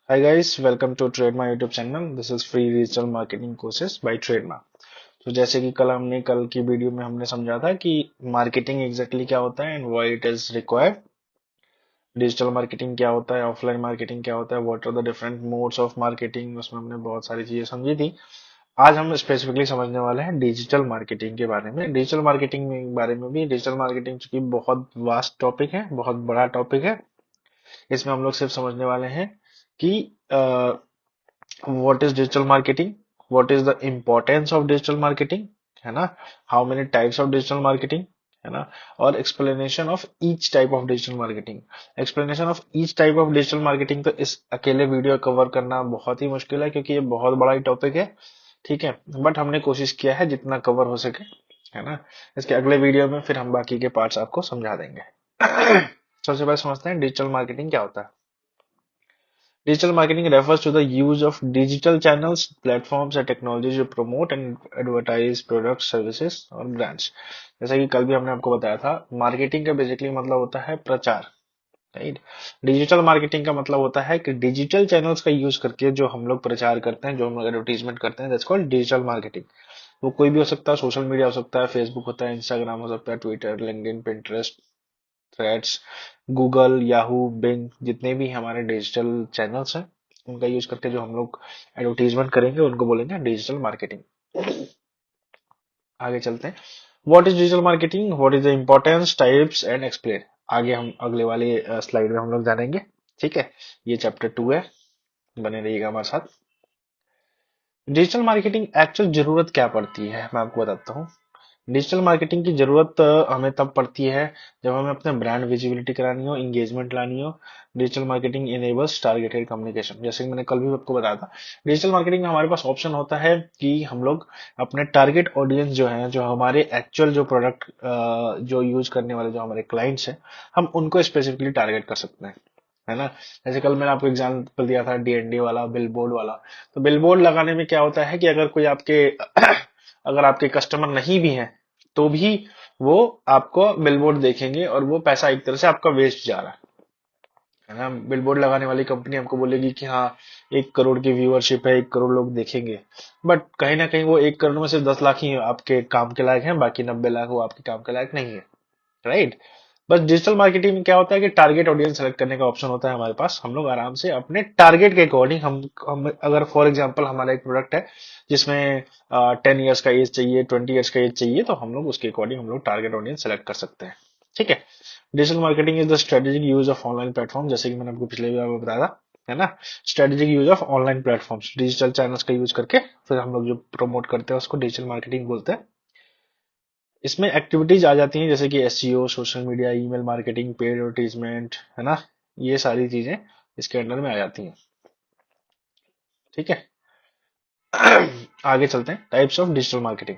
Hi guys, welcome to Tradema YouTube channel. This is free digital marketing courses by Tradema. तो जैसे कि कल की वीडियो में हमने समझा था कि मार्केटिंग एग्जैक्टली क्या होता है and why it is required, digital marketing क्या होता है, ऑफलाइन मार्केटिंग क्या होता है, what are the different modes of marketing, उसमें हमने बहुत सारी चीजें समझी थी। आज हम स्पेसिफिकली समझने वाले हैं डिजिटल मार्केटिंग के बारे में। डिजिटल मार्केटिंग के बारे में भी, डिजिटल मार्केटिंग चूंकि बहुत वास्ट टॉपिक है, बहुत बड़ा टॉपिक है, इसमें हम लोग सिर्फ समझने वाले हैं कि what is digital marketing, what is the importance of digital marketing, है ना, how many types of digital marketing, है ना, और explanation of each type of digital marketing। explanation of each type of digital marketing तो इस अकेले video cover करना बहुत ही मुश्किल है क्योंकि ये बहुत बड़ा ही टॉपिक है। ठीक है, बट हमने कोशिश किया है जितना कवर हो सके, है ना। इसके अगले वीडियो में फिर हम बाकी के पार्ट्स आपको समझा देंगे। सबसे पहले समझते हैं डिजिटल मार्केटिंग क्या होता है। Digital marketing refers to the use of digital channels, platforms and technologies to promote and advertise products, services और brands। जैसा कि कल भी हमने आपको बताया था, मार्केटिंग का बेसिकली मतलब होता है प्रचार, राइट। डिजिटल मार्केटिंग का मतलब होता है कि डिजिटल चैनल्स का यूज करके जो हम लोग प्रचार करते हैं, जो हम लोग एडवर्टीजमेंट करते हैं, दैट्स कॉल्ड डिजिटल मार्केटिंग। वो कोई भी हो सकता है, सोशल मीडिया हो सकता है, फेसबुक होता है, इंस्टाग्राम हो सकता है, Twitter, LinkedIn, Pinterest, Threads, Google, Yahoo, Bing, जितने भी हमारे डिजिटल चैनल्स हैं उनका यूज करके जो हम लोग एडवर्टीजमेंट करेंगे उनको बोलेंगे डिजिटल मार्केटिंग। आगे चलते हैं। What is digital marketing, what is the importance, types and explain. आगे हम अगले वाले स्लाइड में हम लोग जानेंगे। ठीक है, ये चैप्टर 2 है, बने रहिएगा हमारे साथ। डिजिटल मार्केटिंग एक्चुअल जरूरत क्या पड़ती है मैं आपको बताता हूँ। डिजिटल मार्केटिंग की जरूरत हमें तब पड़ती है जब हमें अपने ब्रांड विजिबिलिटी करानी हो, इंगेजमेंट लानी हो। Digital marketing enables targeted communication, जैसे कि मैंने कल भी आपको बताया था। डिजिटल मार्केटिंग में हमारे पास ऑप्शन होता है कि हम लोग अपने टारगेट ऑडियंस जो है, जो हमारे एक्चुअल जो प्रोडक्ट जो यूज करने वाले जो हमारे क्लाइंट्स हैं, हम उनको स्पेसिफिकली टारगेट कर सकते हैं, है ना। जैसे कल मैंने आपको एग्जांपल दिया था डीएनडी वाला, बिल बोर्ड वाला। तो बिल बोर्ड लगाने में क्या होता है कि अगर कोई आपके अगर आपके कस्टमर नहीं भी हैं तो भी वो आपको बिलबोर्ड देखेंगे और वो पैसा एक तरह से आपका वेस्ट जा रहा है ना। बिलबोर्ड लगाने वाली कंपनी हमको बोलेगी कि हाँ 1 करोड़ की व्यूअरशिप है, 1 करोड़ लोग देखेंगे, बट कहीं ना कहीं वो 1 करोड़ में सिर्फ 10 लाख ही आपके काम के लायक हैं, बाकी 90 लाख वो आपके काम के लायक नहीं है, राइट। बस डिजिटल मार्केटिंग में क्या होता है कि टारगेट ऑडियंस सेलेक्ट करने का ऑप्शन होता है हमारे पास। हम लोग आराम से अपने टारगेट के अकॉर्डिंग हम अगर फॉर एग्जांपल हमारा एक प्रोडक्ट है जिसमें 10 इयर्स का एज चाहिए, 20 इयर्स का एज चाहिए, तो हम लोग उसके अकॉर्डिंग हम लोग टारगेट ऑडियंस सेलेक्ट कर सकते हैं। ठीक है। Digital marketing is the strategic use of online platform, जैसे कि मैंने आपको पिछले वीडियो में बताया था, है ना। Strategic use of online platforms, digital channels का यूज करके फिर हम लोग जो प्रमोट करते हैं उसको डिजिटल मार्केटिंग बोलते हैं। इसमें एक्टिविटीज आ जाती हैं जैसे कि SEO, social media, email marketing, paid advertisement, है ना। ये सारी चीजें इसके अंडर में आ जाती हैं। ठीक है। आगे चलते हैं, types of digital marketing.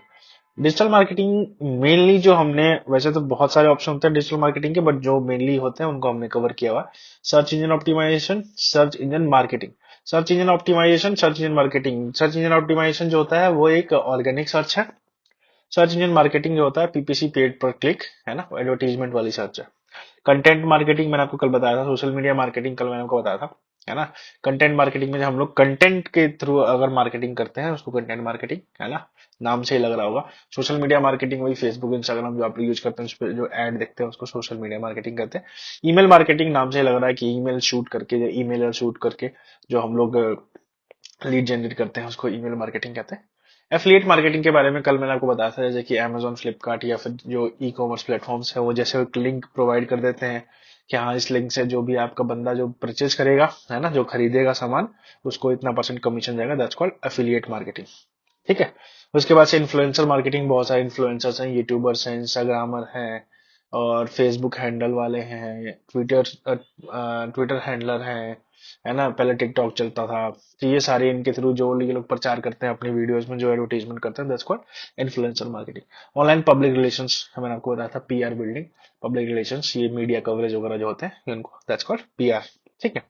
Digital marketing mainly जो हमने, वैसे तो बहुत सारे ऑप्शन होते हैं डिजिटल मार्केटिंग के, बट जो मेनली होते हैं उनको हमने कवर किया हुआ। Search engine optimisation, search engine marketing. Search engine optimisation, search engine marketing. Search engine optimisation जो होता है वो एक ऑर्गेनिक सर्च है। सर्च इंजन मार्केटिंग जो होता है पीपीसी, पेड पर क्लिक, है ना, एडवर्टीजमेंट वाली सर्च है। कंटेंट मार्केटिंग मैंने आपको कल बताया था, सोशल मीडिया मार्केटिंग कल मैंने आपको बताया था, है ना। कंटेंट मार्केटिंग में जब हम लोग कंटेंट के थ्रू अगर मार्केटिंग करते हैं उसको कंटेंट मार्केटिंग, है ना, नाम से ही लग रहा होगा। सोशल मीडिया मार्केटिंग वही फेसबुक, इंस्टाग्राम जो आप यूज करते हैं उस पर जो एड देखते हैं उसको सोशल मीडिया मार्केटिंग कहते हैं। ईमेल मार्केटिंग नाम से ही लग रहा है कि ईमेल शूट करके, ईमेल शूट करके जो हम लोग लीड जनरेट करते हैं उसको ईमेल मार्केटिंग कहते हैं। एफिलिएट मार्केटिंग के बारे में कल मैंने आपको बताया था, जैसे कि Amazon, फ्लिपकार्ट या फिर जो ई कॉमर्स प्लेटफॉर्म्स है वो जैसे एक लिंक प्रोवाइड कर देते हैं कि हाँ इस लिंक से जो भी आपका बंदा जो परचेज करेगा, है ना, जो खरीदेगा सामान, उसको इतना परसेंट कमीशन जाएगा, दैट्स कॉल्ड एफिलिएट मार्केटिंग। ठीक है। उसके बाद से इन्फ्लुएंसर मार्केटिंग, बहुत सारे इन्फ्लुएंसर्स हैं, यूट्यूबर्स हैं, इंस्टाग्रामर हैं, और फेसबुक हैंडल वाले हैं, ट्विटर हैंडलर हैं, है ना। पहले टिकटॉक चलता था, तो ये सारे इनके थ्रू जो ये लोग प्रचार करते हैं अपनी वीडियोस में, जो एडवर्टीजमेंट करते हैं, that's called influencer marketing. Online public relations, मैंने आपको बताया था पीआर बिल्डिंग, पब्लिक रिलेशंस, ये मीडिया कवरेज वगैरह जो होते हैं इनको, दैट्स कॉल्ड पीआर। ठीक है।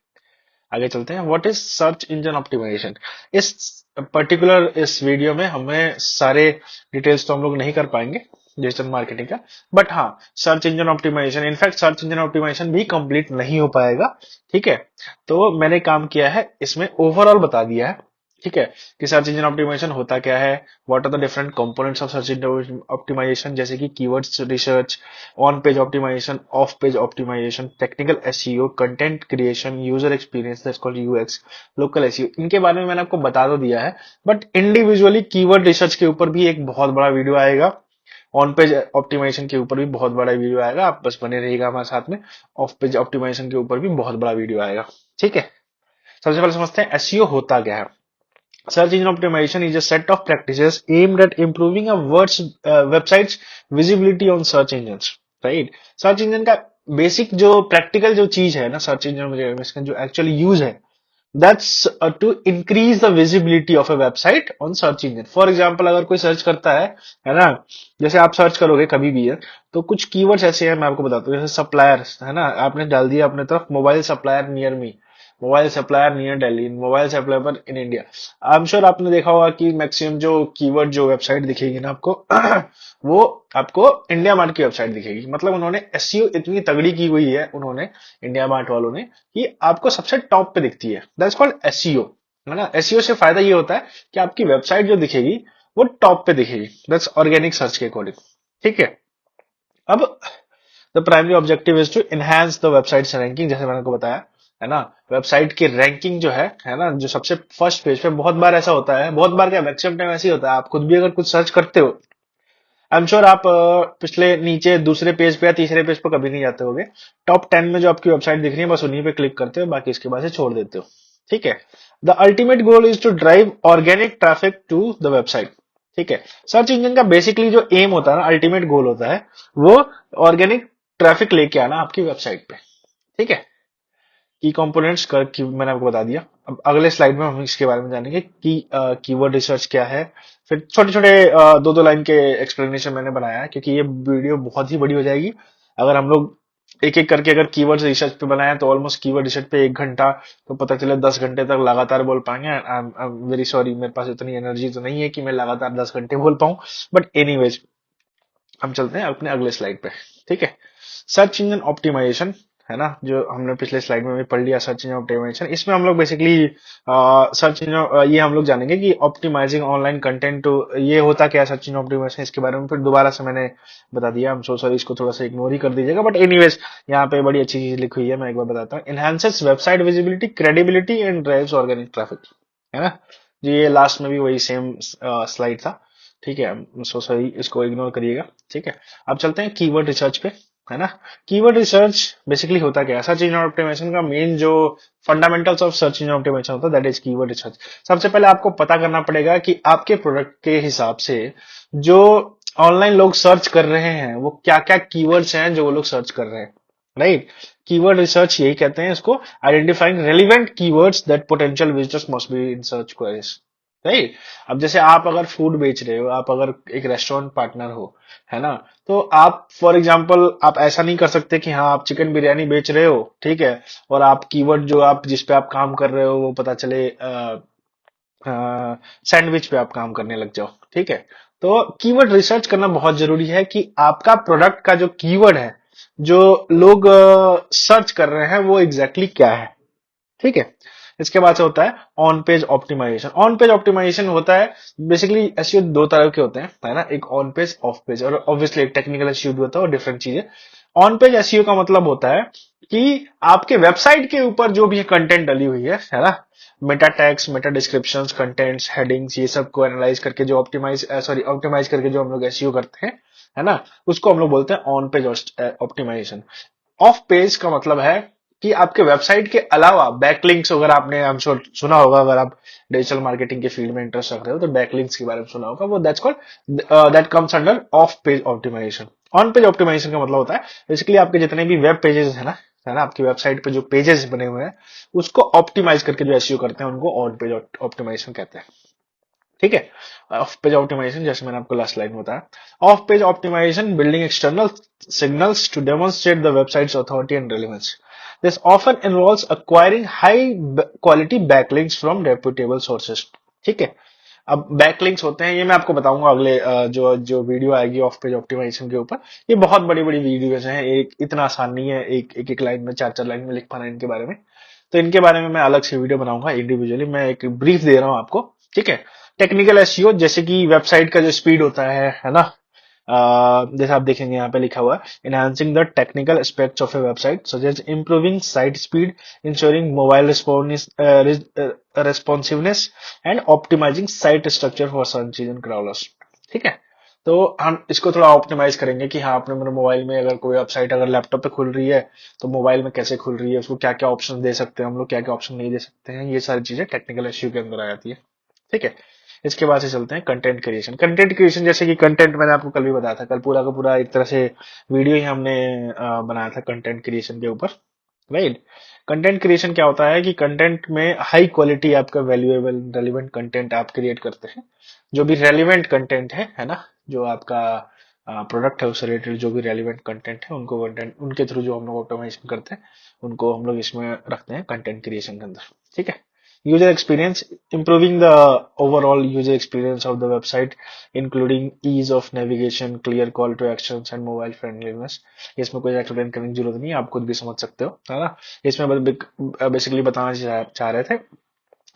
आगे चलते हैं, what is search engine optimisation. इस पर्टिकुलर इस वीडियो में हमें सारे डिटेल्स तो हम लोग नहीं कर पाएंगे, डिजिटल मार्केटिंग का। बट हाँ, search engine optimisation, in fact search engine optimisation भी कंप्लीट नहीं हो पाएगा। ठीक है, तो मैंने काम किया है इसमें, ओवरऑल बता दिया है। ठीक है, कि सर्च इंजन ऑप्टिमाइजेशन होता क्या है, what are the different components of search engine optimisation, जैसे कि keywords research, on page optimisation, off page optimisation, technical SEO, content creation, user experience that's called UX, local SEO. इनके बारे में मैंने आपको बता तो दिया है, बट इंडिविजुअली कीवर्ड रिसर्च के ऊपर भी एक बहुत बड़ा वीडियो आएगा, ऑन पेज ऑप्टिमाइजेशन के ऊपर भी बहुत बड़ा वीडियो आएगा, आप बस बने रहिएगा हमारे साथ में। ऑफ पेज ऑप्टिमाइजेशन के ऊपर भी बहुत बड़ा वीडियो आएगा। ठीक है, सबसे पहले समझते हैं एसईओ होता क्या है। Search engine optimization is a set of practices aimed at improving a website's visibility on search engines, right? Search engine का बेसिक जो प्रैक्टिकल जो चीज है ना, सर्च इंजन इसका जो एक्चुअली यूज है, that's to increase the visibility of a website on search engine. For example, अगर कोई सर्च करता है ना, जैसे आप सर्च करोगे कभी भी है, तो कुछ कीवर्ड्स ऐसे हैं, मैं आपको बताता हूँ, जैसे सप्लायर है ना, आपने डाल दिया अपने तरफ mobile supplier near me, mobile supplier near Delhi, mobile supplier in India. I am sure आपने देखा होगा कि मैक्सिमम जो कीवर्ड जो वेबसाइट दिखेगी ना आपको वो आपको इंडिया मार्ट की वेबसाइट दिखेगी। मतलब उन्होंने एसईओ इतनी तगड़ी की हुई है उन्होंने, इंडिया मार्ट वालों ने, कि आपको सबसे टॉप पे दिखती है। दैट्स कॉल्ड एसईओ, है ना। एसईओ से फायदा ये होता है कि आपकी वेबसाइट जो दिखेगी वो टॉप पे दिखेगी, दैट्स ऑर्गेनिक सर्च के अकॉर्डिंग। ठीक है, अब the primary objective is to enhance the website ranking, जैसे मैंने आपको बताया, है ना। वेबसाइट की रैंकिंग जो है ना, जो सबसे फर्स्ट पेज पे, बहुत बार ऐसा होता है, बहुत बार क्या मैक्सिमम टाइम ऐसे ही होता है, आप खुद भी अगर कुछ सर्च करते हो, आई एम श्योर आप पिछले नीचे दूसरे पेज पे या तीसरे पेज पे कभी नहीं जाते होगे, टॉप 10 में जो आपकी वेबसाइट दिख रही है बस उन्हीं पे क्लिक करते हो, बाकी इसके बाद से छोड़ देते हो। ठीक है, the ultimate goal is to drive organic traffic to the website. ठीक है, सर्च इंजन का बेसिकली जो एम होता है ना, अल्टीमेट गोल होता है वो ऑर्गेनिक ट्रैफिक लेके आना आपकी वेबसाइट पे। ठीक है, की कंपोनेंट्स की मैंने आपको बता दिया। अब अगले स्लाइड में हम इसके बारे में जानेंगे कि कीवर्ड रिसर्च क्या है, फिर छोटे छोटे दो दो लाइन के एक्सप्लेनेशन मैंने बनाया है, क्योंकि ये वीडियो बहुत ही बड़ी हो जाएगी अगर हम लोग एक एक करके अगर कीवर्ड रिसर्च पे बनाए, तो ऑलमोस्ट कीवर्ड रिसर्च पे 1 घंटा, तो पता चले 10 घंटे तक लगातार बोल पाएंगे। आई एम वेरी सॉरी, मेरे पास इतनी एनर्जी तो नहीं है कि मैं लगातार 10 घंटे बोल पाऊं, बट एनीवेज हम चलते हैं अपने अगले स्लाइड पे। ठीक है, सर्च इंजन ऑप्टिमाइजेशन, है ना, जो हमने पिछले स्लाइड में भी पढ़ लिया, सर्च इंजन ऑप्टिमाइजेशन। इसमें हम लोग बेसिकली सर्च इंजन ये हम लोग जानेंगे कि ऑप्टिमाइजिंग ऑनलाइन कंटेंट ये होता क्या है, सर्च इंजन ऑप्टिमाइजेशन, इसके बारे में फिर दोबारा से मैंने बता दिया। हम सो सॉरी, इसको थोड़ा सा इग्नोर ही कर दीजिएगा, बट एनीवेज यहाँ पे बड़ी अच्छी चीज लिखी हुई है, मैं एक बार बताता हूँ। Enhances website visibility, credibility and drives organic traffic, है ना। जी, ये लास्ट में भी वही सेम स्लाइड था। ठीक है, सो सॉरी, इसको इग्नोर करिएगा। ठीक है, अब चलते हैं कीवर्ड रिसर्च पे, है ना। कीवर्ड रिसर्च बेसिकली होता क्या है, सर्च इंजन ऑप्टिमाइजेशन का मेन जो fundamentals of search engine optimisation होता है, दैट इज कीवर्ड रिसर्च। सबसे पहले आपको पता करना पड़ेगा कि आपके प्रोडक्ट के हिसाब से जो ऑनलाइन लोग सर्च कर रहे हैं वो क्या क्या कीवर्ड्स हैं जो वो लोग सर्च कर रहे हैं, राइट। कीवर्ड रिसर्च यही कहते हैं इसको, identifying relevant keywords that potential visitors must be in search queries, right. अब जैसे आप अगर फूड बेच रहे हो, आप अगर एक रेस्टोरेंट पार्टनर हो, है ना, तो आप फॉर एग्जांपल आप ऐसा नहीं कर सकते कि हाँ आप चिकन बिरयानी बेच रहे हो, ठीक है, और आप कीवर्ड जो आप जिस पे आप काम कर रहे हो वो पता चले सैंडविच पे आप काम करने लग जाओ। ठीक है, तो कीवर्ड रिसर्च करना बहुत जरूरी है कि आपका प्रोडक्ट का जो कीवर्ड है, जो लोग सर्च कर रहे हैं, वो एग्जैक्टली क्या है। ठीक है, इसके बाद से होता है on page optimisation. On page optimisation होता है बेसिकली, एसईओ दो तरह के होते हैं, है ना, एक ऑन पेज ऑफ पेज, और ऑब्वियसली एक टेक्निकल एसईओ भी होता है और डिफरेंट चीजें। ऑन पेज एसईओ का मतलब होता है कि आपके वेबसाइट के ऊपर जो भी कंटेंट डली हुई है ना, Meta tags, Meta descriptions, contents, headings, ये सब को एनालाइज करके जो ऑप्टिमाइज करके जो हम लोग एसईओ करते हैं, है ना, उसको हम लोग बोलते हैं on page optimisation. Off page का मतलब है कि आपके वेबसाइट के अलावा बैकलिंक्स, अगर आपने हम सुना होगा, अगर आप डिजिटल मार्केटिंग के फील्ड में इंटरेस्ट रख रहे हो तो बैकलिंक्स के बारे में सुना होगा, वो that's called that comes under off page optimisation. On page optimisation का मतलब होता है बेसिकली आपके जितने भी वेब पेजेस है ना, आपकी वेबसाइट पे जो पेजेस बने हुए हैं उसको ऑप्टिमाइज करके जो एसईओ करते हैं उनको ऑन पेज ऑप्टिमाइजेशन कहते हैं। ठीक है, ऑफ पेज ऑप्टिमाइजेशन जैसे मैंने आपको लास्ट स्लाइड में बताया, off page optimisation building external signals to demonstrate the website's authority and relevance. This often involves acquiring high quality backlinks from reputable sources. ठीक है, अब बैकलिंक्स होते हैं, ये मैं आपको बताऊंगा अगले जो जो वीडियो आएगी ऑफ पेज ऑप्टिमाइजेशन के ऊपर। ये बहुत बड़ी बड़ी वीडियोज हैं, एक इतना आसान नहीं है एक लाइन में, चार चार लाइन में लिख पाना इनके बारे में। तो इनके बारे में मैं अलग से वीडियो बनाऊंगा इंडिविजुअली, मैं एक ब्रीफ दे रहा हूँ आपको। ठीक है। टेक्निकल एसईओ जैसे कि वेबसाइट का जो स्पीड होता है ना, जैसे आप देखेंगे यहाँ पे लिखा हुआ है, enhancing the technical aspects of a website such as improving site speed, ensuring mobile responsiveness and optimizing site structure for search engine crawlers। ठीक है। तो हम इसको थोड़ा ऑप्टिमाइज करेंगे कि हाँ, आपने मेरे मोबाइल में अगर कोई वेबसाइट अगर लैपटॉप पे खुल रही है तो मोबाइल में कैसे खुल रही है, उसको क्या क्या ऑप्शन दे सकते हैं हम लोग, क्या क्या ऑप्शन नहीं दे सकते हैं, ये सारी चीजें टेक्निकल इश्यू के अंदर आ जाती है। ठीक है। इसके बाद से चलते हैं कंटेंट क्रिएशन। कंटेंट क्रिएशन जैसे कि कंटेंट मैंने आपको कल भी बताया था, कल पूरा का पूरा एक तरह से वीडियो ही हमने बनाया था कंटेंट क्रिएशन के ऊपर, राइट। कंटेंट क्रिएशन क्या होता है कि कंटेंट में हाई क्वालिटी आपका वैल्यूएबल रेलिवेंट कंटेंट आप क्रिएट करते हैं। जो भी रेलिवेंट कंटेंट है ना, जो आपका प्रोडक्ट है उससे रिलेटेड जो भी रेलिवेंट कंटेंट है, उनको कंटेंट उनके थ्रू जो हम लोग ऑटोमेशन करते हैं, उनको हम लोग इसमें रखते हैं कंटेंट क्रिएशन के अंदर। ठीक है। User experience, improving the overall user experience of the website including ease of navigation, clear call to actions and mobile friendliness। इसमें कोई एक्सप्लेन करने की जरूरत नहीं है, आप खुद भी समझ सकते हो, है ना। इसमें बेसिकली बताना चाह रहे थे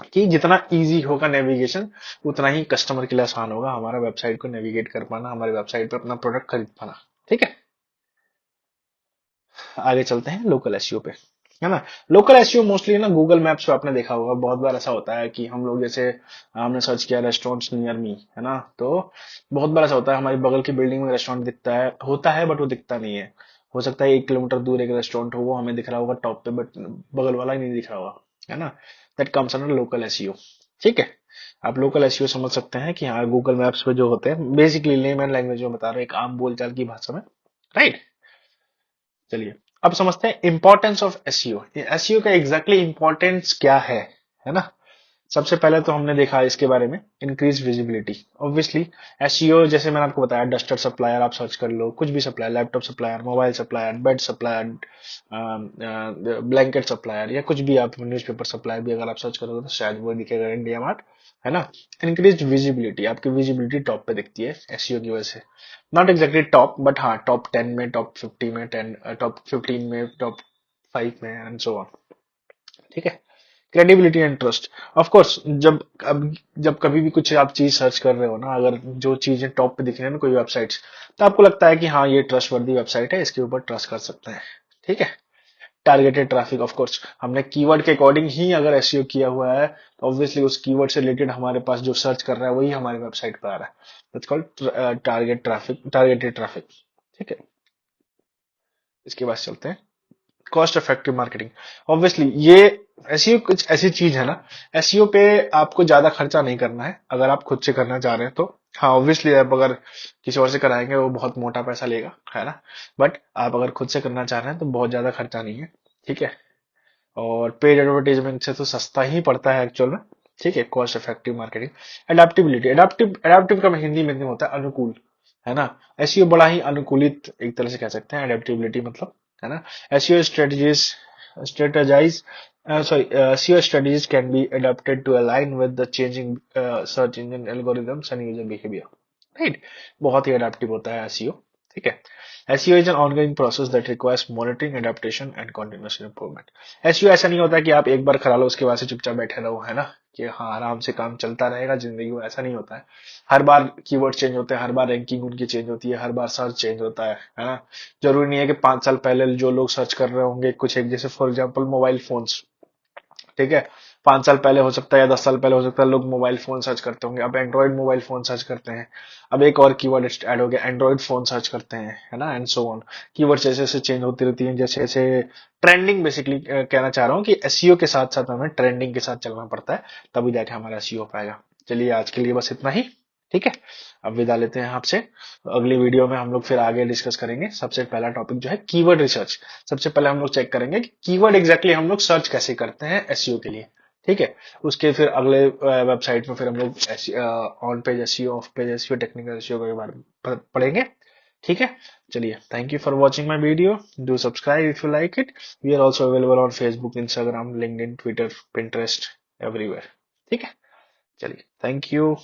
कि जितना इजी होगा नेविगेशन, उतना ही कस्टमर के लिए आसान होगा हमारा वेबसाइट को नेविगेट कर पाना, हमारे वेबसाइट पे अपना प्रोडक्ट खरीद पाना। ठीक है। आगे चलते हैं लोकल एसईओ पे, है ना। लोकल एसईओ मोस्टली ना गूगल मैप्स पे आपने देखा होगा, बहुत बार ऐसा होता है कि हम लोग जैसे हमने सर्च किया रेस्टोरेंट्स नियर मी, है ना, तो बहुत बार ऐसा होता है हमारी बगल की बिल्डिंग में रेस्टोरेंट दिखता है, होता है बट वो दिखता नहीं है। हो सकता है 1 किलोमीटर दूर एक रेस्टोरेंट हो, वो हमें दिख रहा होगा टॉप पे, बट बगल वाला ही नहीं दिख रहा होगा, है ना। That comes under local SEO. ठीक है। आप लोकल एसईओ समझ सकते हैं कि हाँ, गूगल मैप्स पे जो होते हैं, बेसिकली लेमैन लैंग्वेज में बता रहे हैं, एक आम बोलचाल की भाषा में, राइट। चलिए अब समझते हैं इंपॉर्टेंस ऑफ एसईओ। एसईओ का एग्जैक्टली इंपॉर्टेंस क्या है ना। सबसे पहले तो हमने देखा इसके बारे में इंक्रीज विजिबिलिटी। ऑब्वियसली एसईओ जैसे मैंने आपको बताया, डस्टर सप्लायर आप सर्च कर लो, कुछ भी supplier, laptop supplier, mobile supplier, bed supplier, blanket supplier, या कुछ भी आप न्यूज़पेपर सप्लायर भी अगर आप सर्च करोगे तो शायद वो दिखेगा इंडिया मार्ट, है ना। इंक्रीज विजिबिलिटी, आपकी विजिबिलिटी टॉप पे दिखती है एसईओ की वजह से। नॉट एग्जैक्टली टॉप, बट हाँ, टॉप 10 में, टॉप 50 में, टॉप 15 में, टॉप 5 में, एंड सो ऑन। ठीक है। Credibility and trust, of course जब कभी भी कुछ आप चीज सर्च कर रहे हो ना, अगर जो चीजें टॉप पे दिख रही है ना कोई वेबसाइट्स, तो आपको लगता है कि हाँ, ये ट्रस्ट वर्दी वेबसाइट है, इसके ऊपर ट्रस्ट कर सकते हैं। ठीक है। टारगेटेड ट्रैफिक, ऑफ कोर्स हमने कीवर्ड के अकॉर्डिंग ही अगर एसईओ किया हुआ है तो ऑब्वियसली उस कीवर्ड से रिलेटेड हमारे पास जो सर्च कर रहा है वही हमारे वेबसाइट पर आ रहा है। That's called targeted traffic. ठीक है। इसके बाद चलते हैं कॉस्ट इफेक्टिव मार्केटिंग। ऑब्वियसली ये एसईओ कुछ ऐसी चीज है ना, एसईओ पे आपको ज्यादा खर्चा नहीं करना है अगर आप खुद से करना चाह रहे हैं तो। हाँ, ऑब्वियसली आप अगर किसी और से कराएंगे वो बहुत मोटा पैसा लेगा, है ना। बट आप अगर खुद से करना चाह रहे हैं तो बहुत ज्यादा खर्चा नहीं है। ठीक है। और पेड एडवर्टाइजमेंट से तो सस्ता ही पड़ता है एक्चुअल में। ठीक है। Cost effective marketing. Adaptability, adaptive का हिंदी में होता है अनुकूल, है ना। एसईओ बड़ा ही अनुकूलित एक तरह से कह सकते हैं, एडेप्टिबिलिटी मतलब, है ना। SEO strategies strategize sorry SEO strategies can be adapted to align with the changing search engine algorithms and user behavior, right। बहुत ही adaptive होता है SEO। ठीक है। SEO is an ongoing process that requires monitoring, adaptation and continuous improvement। SEO ऐसा नहीं होता कि आप एक बार करा लो उसके बाद से चुपचाप बैठे रहो, है ना, कि हाँ आराम से काम चलता रहेगा जिंदगी में, ऐसा नहीं होता है। हर बार कीवर्ड चेंज होते हैं, हर बार रैंकिंग उनकी चेंज होती है, हर बार सर्च चेंज होता है ना। जरूरी नहीं है कि 5 साल पहले जो लोग सर्च कर रहे होंगे कुछ एक, जैसे फॉर एग्जांपल मोबाइल फोन्स, ठीक है, 5 साल पहले हो सकता है या 10 साल पहले हो सकता है लोग मोबाइल फोन सर्च करते होंगे, अब एंड्रॉइड मोबाइल फोन सर्च करते हैं। अब एक और कीवर्ड ऐड हो गया, एंड्रॉइड फोन सर्च करते हैं, है ना, एंड सो ऑन। कीवर्ड जैसे जैसे चेंज होती रहती है, जैसे जैसे ट्रेंडिंग, बेसिकली कहना चाह रहा हूँ कि एसईओ के साथ साथ हमें ट्रेंडिंग के साथ चलना पड़ता है, तभी जाके हमारा एसईओ हो पाएगा। चलिए आज के लिए बस इतना ही। ठीक है। अब विदा लेते हैं आपसे, अगली वीडियो में हम लोग फिर आगे डिस्कस करेंगे। सबसे पहला टॉपिक जो है कीवर्ड रिसर्च। सबसे पहले हम लोग चेक करेंगे कि कीवर्ड एग्जैक्टली हम लोग सर्च कैसे करते हैं एसईओ के लिए। ठीक है। उसके फिर अगले वेबसाइट में फिर हम लोग on page SEO, off page SEO, technical SEO के बारे में पढ़ेंगे। ठीक है। चलिए, thank you for watching my video, do subscribe if you like it. We are also available on Facebook, Instagram, LinkedIn, Twitter, Pinterest, everywhere. ठीक है। चलिए, थैंक यू।